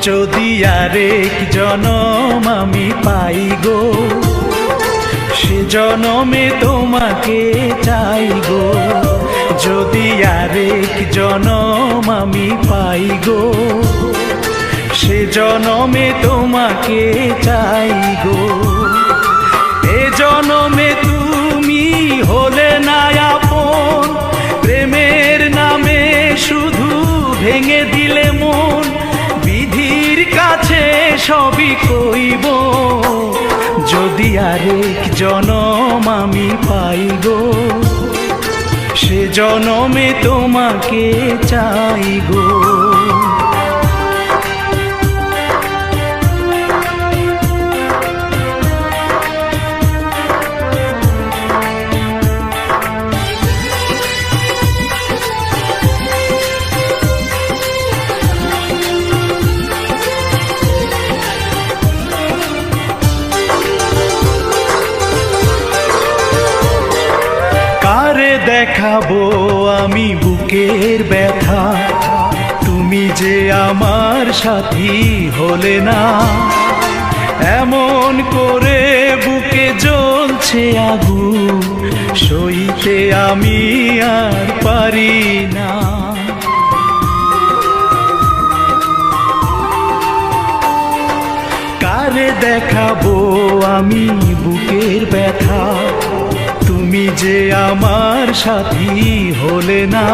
যদি আরেক জনম আমি পাই গো, সে জনমে তোমাকে চাই গো। যদি আরেক জনম আমি পাই গো, সে জনমে তোমাকে চাই গো। এ জনমে তুমি হলে না আপন, প্রেমের নামে শুধু ভেঙে দিলে মন। বিধির কাছে সবই কইব, যদি আরেক জনম আমি পাই গো, সে জনমে তোমাকে চাই গো। কারে দেখাবো আমি বুকের ব্যথা, তুমি যে আমার সাথী হলে না। এমন করে বুকে জ্বলছে আগুন, সইতে আমি আর পারি না। কারে দেখাবো আমি বুকের ব্যথা, তুমি যে আমার সাথী হলে না।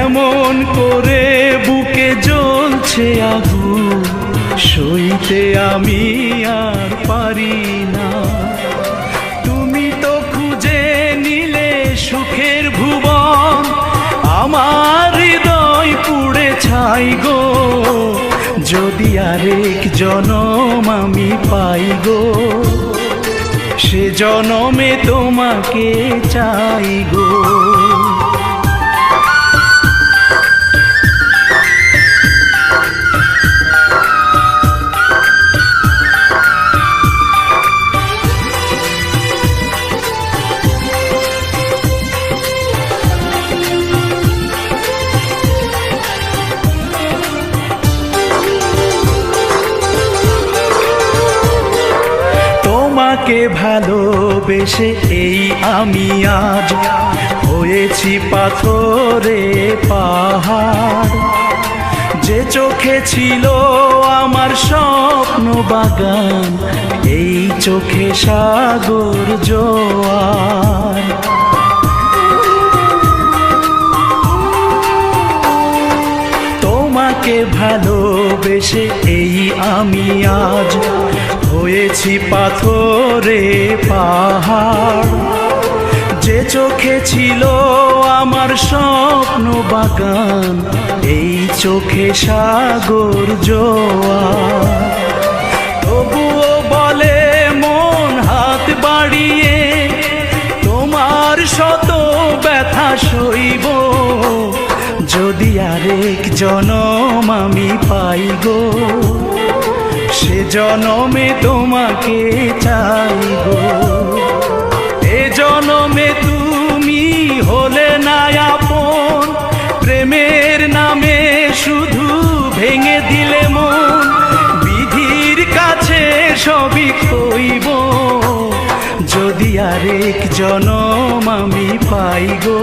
এমন করে বুকে জ্বলছে আগুন, সইতে আমি আর পারি না। তুমি তো খুঁজে নিলে সুখের ভুবন, আমার হৃদয় পুড়ে ছাই গো। যদি আরেক জনম আমি পাই গো, সে জনমে তোমাকে চাই গো। তোমাকে ভালোবেসে এই আমি আজ হয়েছি পাথরে পাহাড়। যে চোখে ছিল আমার স্বপ্ন বাগান, এই চোখে সাগর জোয়ার। তোমাকে ভালোবেসে এই আমি আজ হয়েছি পাথরে পাহাড়। যে চোখে ছিল আমার স্বপ্ন বাগান, এই চোখে সাগর জোয়ার। তবুও বলে মন হাত বাড়িয়ে, তোমার শত ব্যথা সইব। যদি আরেক জনম আমি পাই গো, সে জনমে তোমাকে চাই গো। এ জনমে তুমি হলে না আপন, প্রেমের নামে শুধু ভেঙে দিলে মন। বিধির কাছে সবই কইব, যদি আরেক জনম আমি পাই গো,